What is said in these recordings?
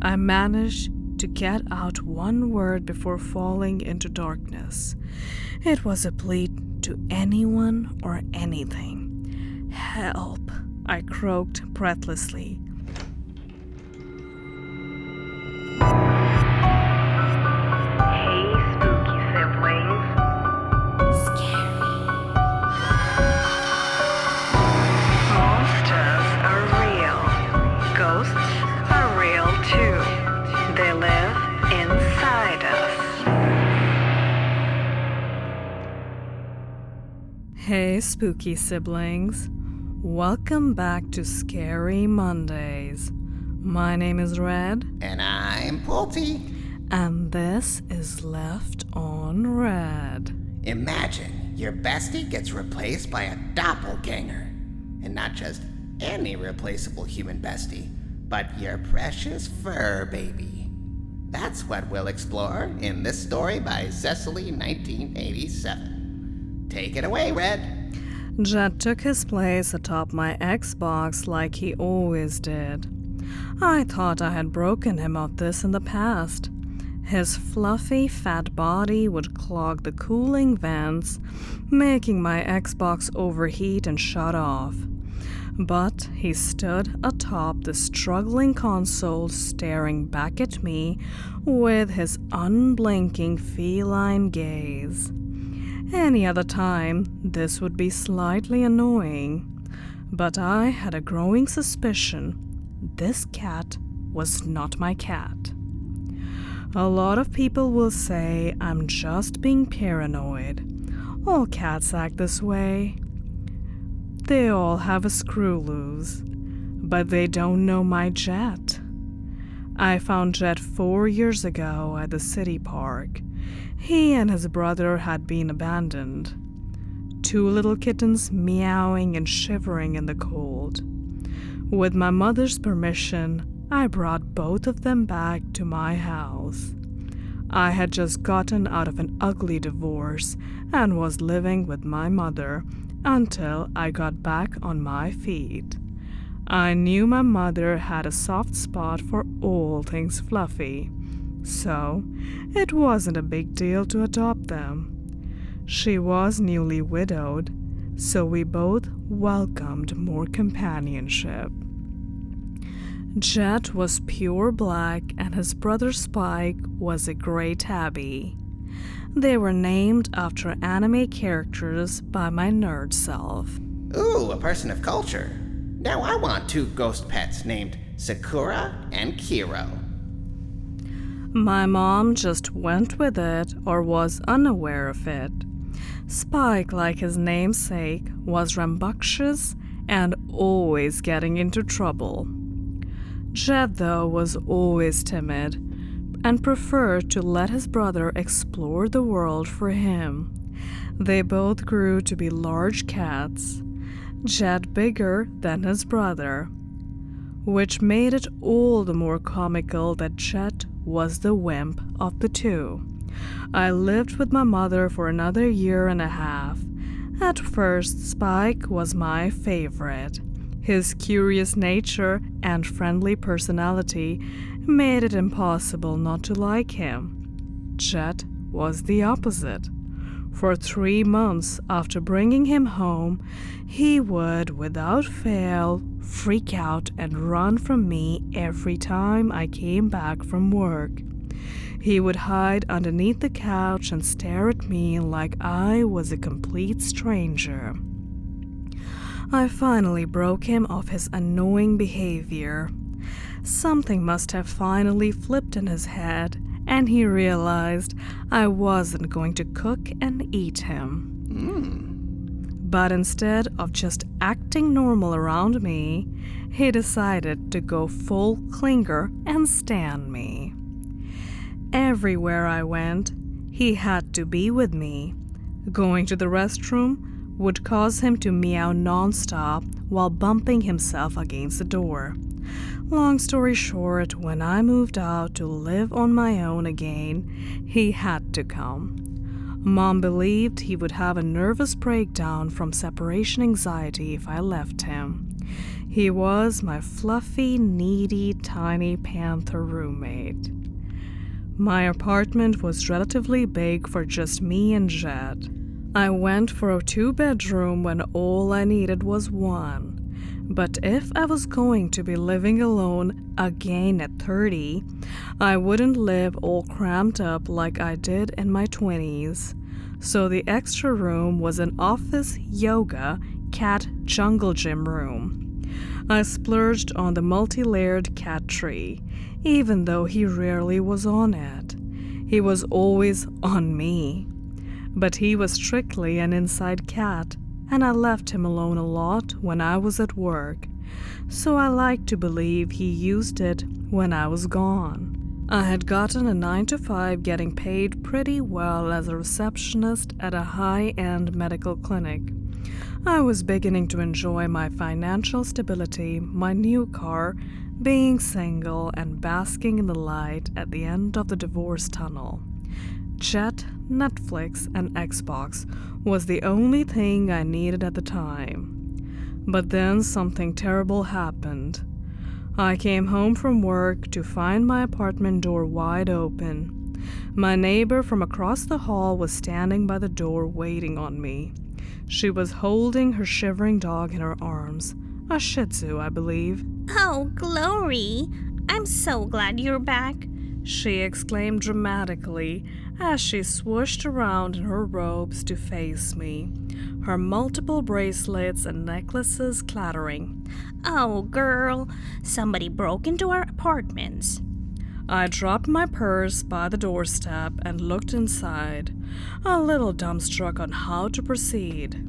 I managed to get out one word before falling into darkness. It was a plea to anyone or anything. "Help," I croaked breathlessly. Hey, spooky siblings. Monsters are real. Ghosts are real too. They live inside us. Hey, spooky siblings. Welcome back to Scary Mondays. My name is Red. And I'm Polty. And this is Left on Red. Imagine your bestie gets replaced by a doppelganger. And not just any replaceable human bestie, but your precious fur baby. That's what we'll explore in this story by Cesly, 1987. Take it away, Red. Jet took his place atop my Xbox like he always did. I thought I had broken him of this in the past. His fluffy, fat body would clog the cooling vents, making my Xbox overheat and shut off. But he stood atop the struggling console, staring back at me with his unblinking feline gaze. Any other time, this would be slightly annoying, but I had a growing suspicion this cat was not my cat. A lot of people will say I'm just being paranoid. All cats act this way. They all have a screw loose, but they don't know my Jet. I found Jet 4 years ago at the city park. He and his brother had been abandoned. 2 little kittens meowing and shivering in the cold. With my mother's permission, I brought both of them back to my house. I had just gotten out of an ugly divorce and was living with my mother until I got back on my feet. I knew my mother had a soft spot for all things fluffy, so it wasn't a big deal to adopt them. She was newly widowed, so we both welcomed more companionship. Jet was pure black and his brother Spike was a gray tabby. They were named after anime characters by my nerd self. Ooh, a person of culture. Now I want 2 ghost pets named Sakura and Kiro. My mom just went with it or was unaware of it. Spike, like his namesake, was rambunctious and always getting into trouble. Jet, though, was always timid and preferred to let his brother explore the world for him. They both grew to be large cats, Jet bigger than his brother, which made it all the more comical that Jet was the wimp of the 2. I lived with my mother for another 1.5 years. At first, Spike was my favorite. His curious nature and friendly personality made it impossible not to like him. Jet was the opposite. For 3 months after bringing him home, he would, without fail, freak out and run from me every time I came back from work. He would hide underneath the couch and stare at me like I was a complete stranger. I finally broke him of his annoying behavior. Something must have finally flipped in his head, and he realized I wasn't going to cook and eat him. But instead of just acting normal around me, he decided to go full clinger and stand me. Everywhere I went, he had to be with me. Going to the restroom would cause him to meow nonstop while bumping himself against the door. Long story short, when I moved out to live on my own again, he had to come. Mom believed he would have a nervous breakdown from separation anxiety if I left him. He was my fluffy, needy, tiny panther roommate. My apartment was relatively big for just me and Jet. I went for a 2-bedroom when all I needed was one. But if I was going to be living alone again at 30, I wouldn't live all cramped up like I did in my 20s. So the extra room was an office, yoga, cat jungle gym room. I splurged on the multi-layered cat tree, even though he rarely was on it. He was always on me. But he was strictly an inside cat, and I left him alone a lot when I was at work, so I like to believe he used it when I was gone. I had gotten a 9-to-5 getting paid pretty well as a receptionist at a high-end medical clinic. I was beginning to enjoy my financial stability, my new car, being single, and basking in the light at the end of the divorce tunnel. Jet, Netflix, and Xbox was the only thing I needed at the time. But then something terrible happened. I came home from work to find my apartment door wide open. My neighbor from across the hall was standing by the door waiting on me. She was holding her shivering dog in her arms, a Shih Tzu, I believe. "Oh, Glory! I'm so glad you're back," she exclaimed dramatically as she swooshed around in her robes to face me, her multiple bracelets and necklaces clattering. "Oh, girl, somebody broke into our apartments." I dropped my purse by the doorstep and looked inside, a little dumbstruck on how to proceed.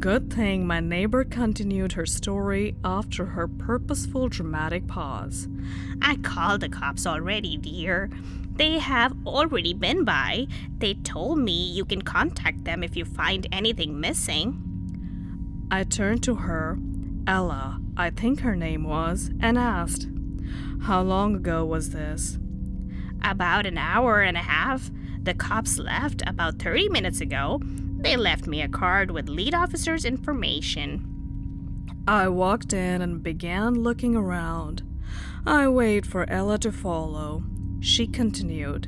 Good thing my neighbor continued her story after her purposeful dramatic pause. "I called the cops already, dear. They have already been by. They told me you can contact them if you find anything missing." I turned to her, Ella, I think her name was, and asked, "How long ago was this?" "About an hour and a half. The cops left about 30 minutes ago. They left me a card with lead officer's information." I walked in and began looking around. I waited for Ella to follow. She continued.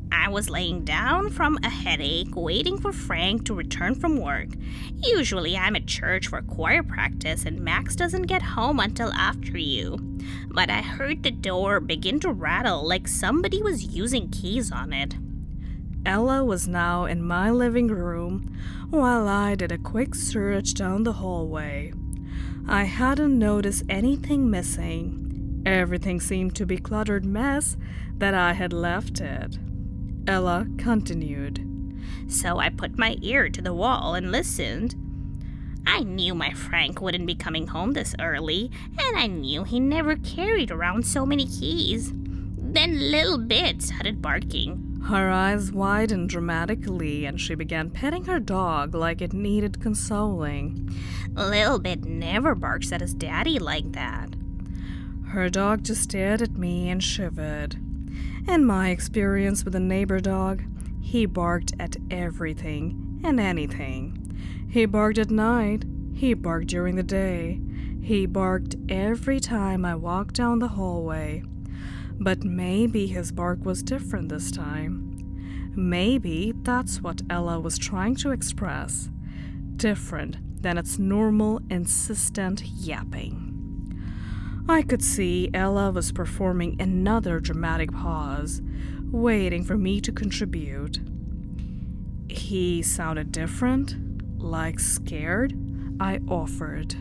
"I was laying down from a headache, waiting for Frank to return from work. Usually I'm at church for choir practice and Max doesn't get home until after you. But I heard the door begin to rattle like somebody was using keys on it." Ella was now in my living room while I did a quick search down the hallway. I hadn't noticed anything missing. Everything seemed to be a cluttered mess that I had left it. Ella continued. "So I put my ear to the wall and listened. I knew my Frank wouldn't be coming home this early, and I knew he never carried around so many keys. Then Little Bit started barking." Her eyes widened dramatically and she began petting her dog like it needed consoling. "Little Bit never barks at his daddy like that." Her dog just stared at me and shivered. In my experience with a neighbor dog, he barked at everything and anything. He barked at night. He barked during the day. He barked every time I walked down the hallway. But maybe his bark was different this time. Maybe that's what Ella was trying to express. Different than its normal, insistent yapping. I could see Ella was performing another dramatic pause, waiting for me to contribute. "He sounded different, like scared," I offered.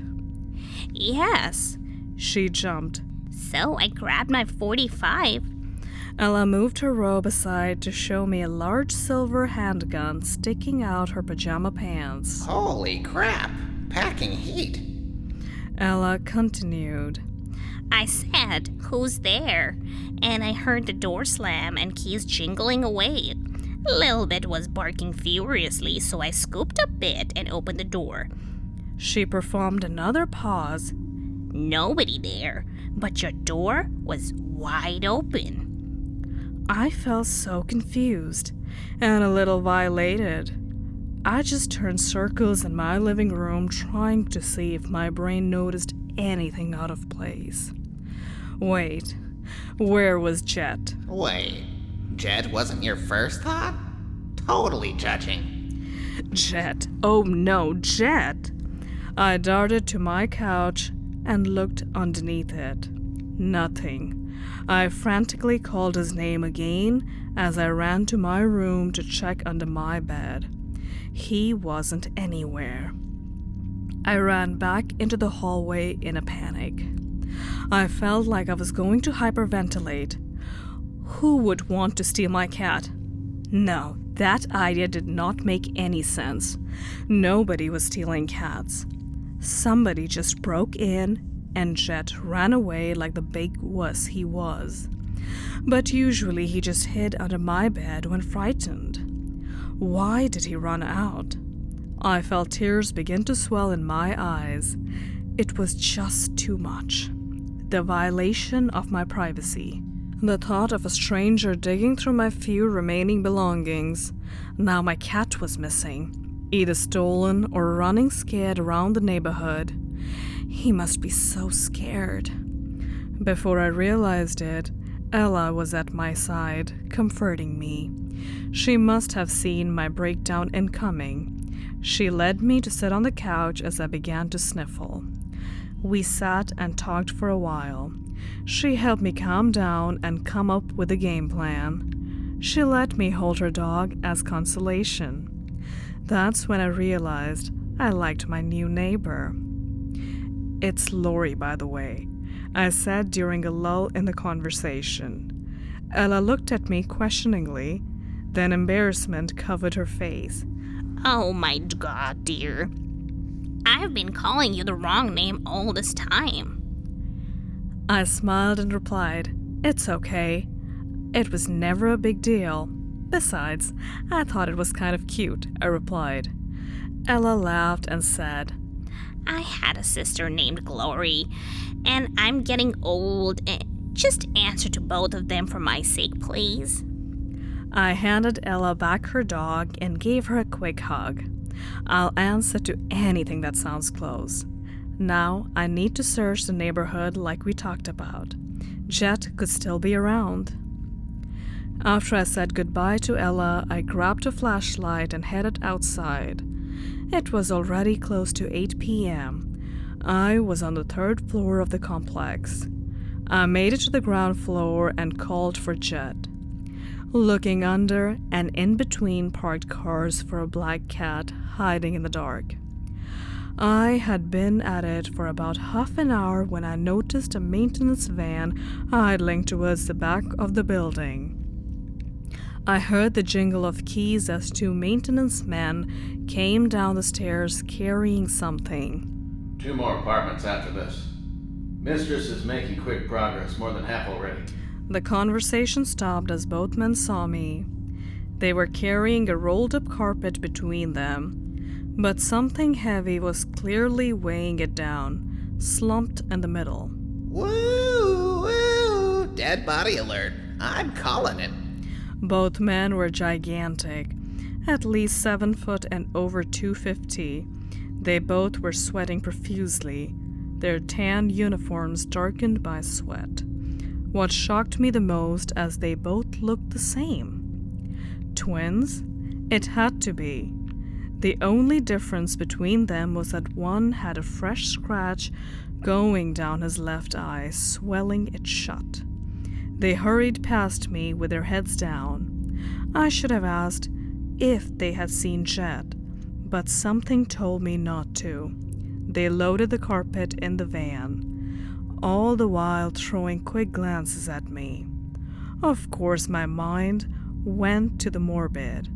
"Yes." She jumped. "So I grabbed my .45. Ella moved her robe aside to show me a large silver handgun sticking out her pajama pants. Holy crap! Packing heat. Ella continued. I said, 'Who's there?' And I heard the door slam and keys jingling away. Lil Bit was barking furiously, so I scooped a bit and opened the door. She performed another pause. Nobody there, but your door was wide open. I felt so confused and a little violated. I just turned circles in my living room trying to see if my brain noticed anything out of place. Wait, where was Jet? Wait, Jet wasn't your first thought? Totally judging. Jet. Oh no, Jet! I darted to my couch and looked underneath it. Nothing. I frantically called his name again as I ran to my room to check under my bed. He wasn't anywhere. I ran back into the hallway in a panic. I felt like I was going to hyperventilate. Who would want to steal my cat? No, that idea did not make any sense. Nobody was stealing cats. Somebody just broke in and Jet ran away like the big wuss he was. But usually he just hid under my bed when frightened. Why did he run out? I felt tears begin to swell in my eyes. It was just too much. The violation of my privacy. The thought of a stranger digging through my few remaining belongings. Now my cat was missing, either stolen or running scared around the neighborhood. He must be so scared. Before I realized it, Ella was at my side, comforting me. She must have seen my breakdown incoming. She led me to sit on the couch as I began to sniffle. We sat and talked for a while. She helped me calm down and come up with a game plan. She let me hold her dog as consolation. That's when I realized I liked my new neighbor. It's Lori, by the way, I said during a lull in the conversation. Ella looked at me questioningly, then embarrassment covered her face. Oh my god, dear. I've been calling you the wrong name all this time. I smiled and replied, "It's okay. It was never a big deal. Besides, I thought it was kind of cute," I replied. Ella laughed and said, I had a sister named Glory, and I'm getting old. Just answer to both of them for my sake, please. I handed Ella back her dog and gave her a quick hug. I'll answer to anything that sounds close. Now I need to search the neighborhood like we talked about. Jet could still be around. After I said goodbye to Ella, I grabbed a flashlight and headed outside. It was already close to 8 p.m. I was on the 3rd floor of the complex. I made it to the ground floor and called for Jet. Looking under and in between parked cars for a black cat hiding in the dark. I had been at it for about half an hour when I noticed a maintenance van idling towards the back of the building. I heard the jingle of keys as 2 maintenance men came down the stairs carrying something. 2 more apartments after this. Mistress is making quick progress, more than half already. The conversation stopped as both men saw me. They were carrying a rolled-up carpet between them, but something heavy was clearly weighing it down, slumped in the middle. Woo! Woo! Dead body alert. I'm calling it. Both men were gigantic, at least 7 foot and over 250. They both were sweating profusely, their tan uniforms darkened by sweat. What shocked me the most as they both looked the same. Twins? It had to be. The only difference between them was that one had a fresh scratch going down his left eye, swelling it shut. They hurried past me with their heads down. I should have asked if they had seen Jet, but something told me not to. They loaded the carpet in the van, all the while throwing quick glances at me. Of course, my mind went to the morbid.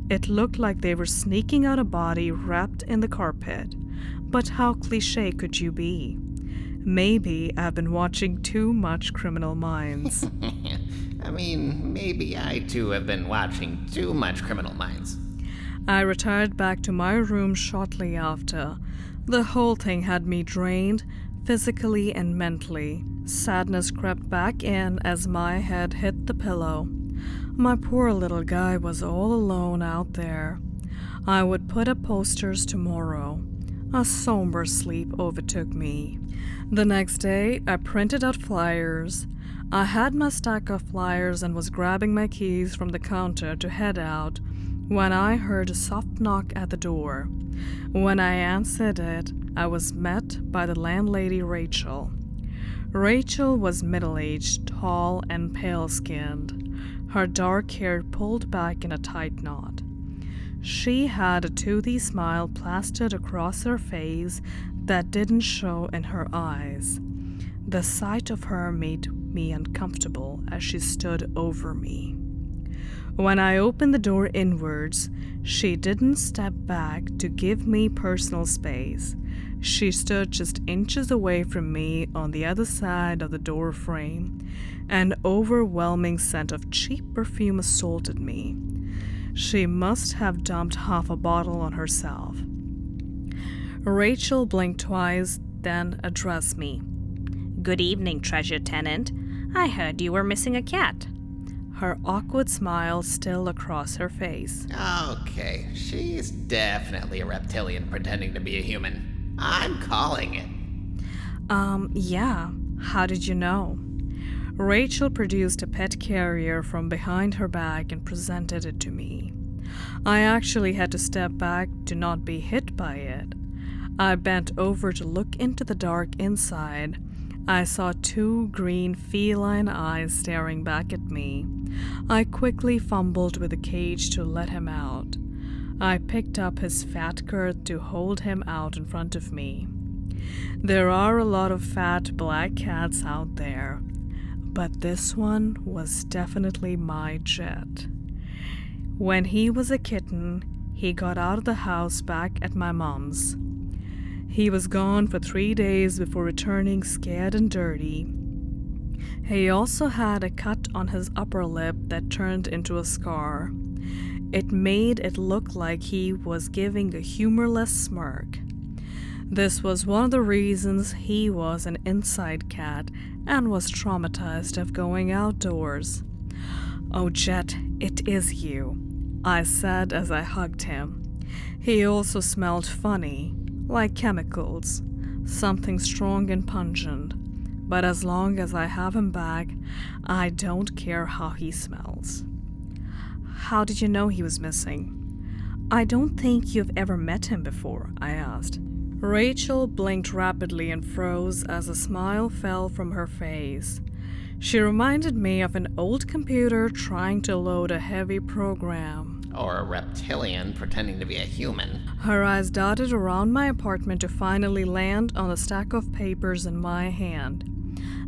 It looked like they were sneaking out a body wrapped in the carpet. But how cliché could you be? Maybe I've been watching too much Criminal Minds. I mean, maybe I too have been watching too much Criminal Minds. I retired back to my room shortly after. The whole thing had me drained, physically and mentally. Sadness crept back in as my head hit the pillow. My poor little guy was all alone out there. I would put up posters tomorrow. A somber sleep overtook me. The next day, I printed out flyers. I had my stack of flyers and was grabbing my keys from the counter to head out when I heard a soft knock at the door. When I answered it, I was met by the landlady Rachel. Rachel was middle-aged, tall, and pale-skinned, her dark hair pulled back in a tight knot. She had a toothy smile plastered across her face that didn't show in her eyes. The sight of her made me uncomfortable as she stood over me. When I opened the door inwards, she didn't step back to give me personal space. She stood just inches away from me on the other side of the door frame. An overwhelming scent of cheap perfume assaulted me. She must have dumped half a bottle on herself. Rachel blinked twice, then addressed me. Good evening, treasure tenant. I heard you were missing a cat. Her awkward smile still across her face. Okay, she's definitely a reptilian pretending to be a human. I'm calling it. Yeah. How did you know? Rachel produced a pet carrier from behind her back and presented it to me. I actually had to step back to not be hit by it. I bent over to look into the dark inside. I saw two green feline eyes staring back at me. I quickly fumbled with the cage to let him out. I picked up his fat girth to hold him out in front of me. There are a lot of fat black cats out there, but this one was definitely my jet. When he was a kitten, he got out of the house back at my mom's. He was gone for 3 days before returning scared and dirty. He also had a cut on his upper lip that turned into a scar. It made it look like he was giving a humorless smirk. This was one of the reasons he was an inside cat and was traumatized of going outdoors. "Oh, Jet, it is you," I said as I hugged him. He also smelled funny, like chemicals, something strong and pungent. But as long as I have him back, I don't care how he smells. How did you know he was missing? I don't think you've ever met him before, I asked. Rachel blinked rapidly and froze as a smile fell from her face. She reminded me of an old computer trying to load a heavy program. Or a reptilian pretending to be a human. Her eyes darted around my apartment to finally land on the stack of papers in my hand.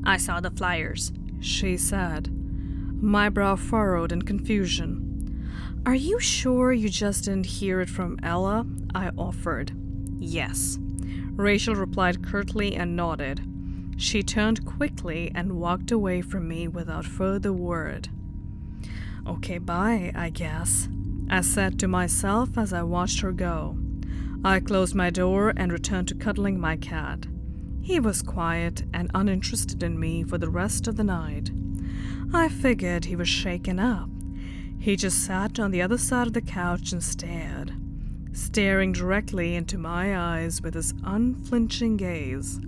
I saw the flyers, she said. My brow furrowed in confusion. Are you sure you just didn't hear it from Ella? I offered. Yes. Rachel replied curtly and nodded. She turned quickly and walked away from me without further word. Okay, bye, I guess, I said to myself as I watched her go. I closed my door and returned to cuddling my cat. He was quiet and uninterested in me for the rest of the night. I figured he was shaken up. He just sat on the other side of the couch and stared, staring directly into my eyes with his unflinching gaze.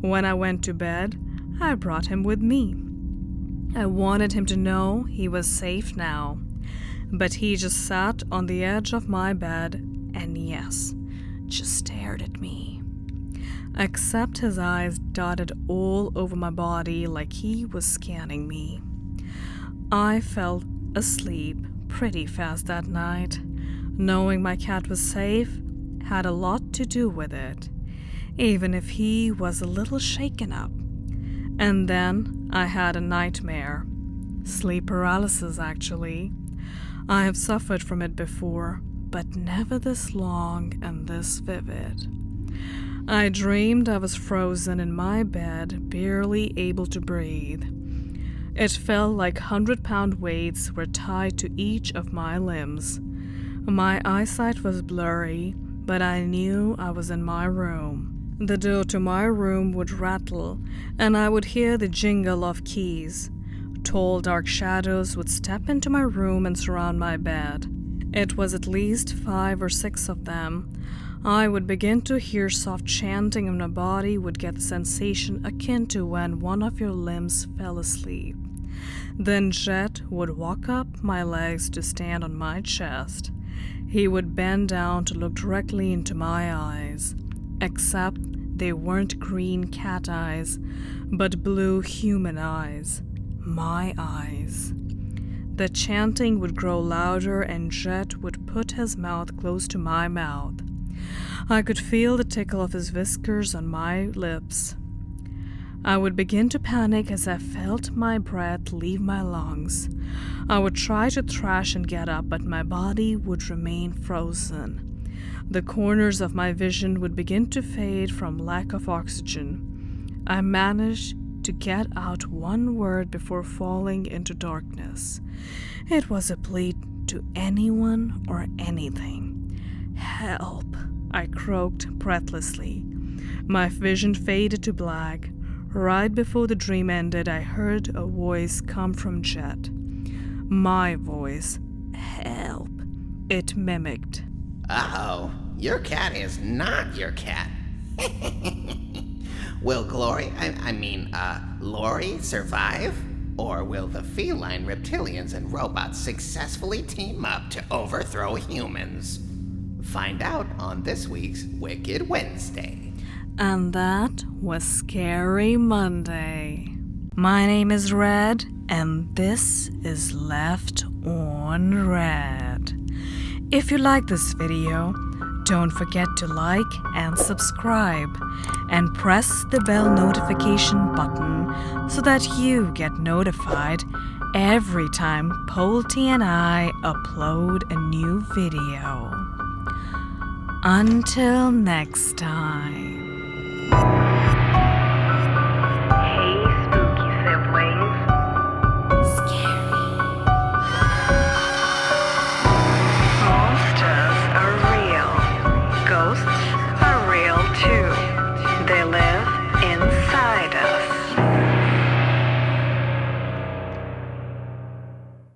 When I went to bed, I brought him with me. I wanted him to know he was safe now, but he just sat on the edge of my bed and, yes, just stared at me. Except his eyes dotted all over my body like he was scanning me. I fell asleep pretty fast that night. Knowing my cat was safe had a lot to do with it, even if he was a little shaken up. And then I had a nightmare. Sleep paralysis, actually. I have suffered from it before, but never this long and this vivid. I dreamed I was frozen in my bed, barely able to breathe. It felt like 100-pound weights were tied to each of my limbs. My eyesight was blurry, but I knew I was in my room. The door to my room would rattle, and I would hear the jingle of keys. Tall, dark shadows would step into my room and surround my bed. It was at least 5 or 6 of them, I would begin to hear soft chanting and my body would get the sensation akin to when one of your limbs fell asleep. Then Jet would walk up my legs to stand on my chest. He would bend down to look directly into my eyes, except they weren't green cat eyes, but blue human eyes. My eyes. The chanting would grow louder and Jet would put his mouth close to my mouth. I could feel the tickle of his whiskers on my lips. I would begin to panic as I felt my breath leave my lungs. I would try to thrash and get up, but my body would remain frozen. The corners of my vision would begin to fade from lack of oxygen. I managed to get out one word before falling into darkness. It was a plea to anyone or anything. "Help," I croaked breathlessly. My vision faded to black. Right before the dream ended, I heard a voice come from Jet. My voice. "Help," it mimicked. Uh-oh, your cat is not your cat. Will Lori survive? Or will the feline reptilians and robots successfully team up to overthrow humans? Find out on this week's Wicked Wednesday. And that was Scary Monday. My name is Red, and this is Left on Red. If you like this video, don't forget to like and subscribe, and press the bell notification button so that you get notified every time Polty and I upload a new video. Until next time.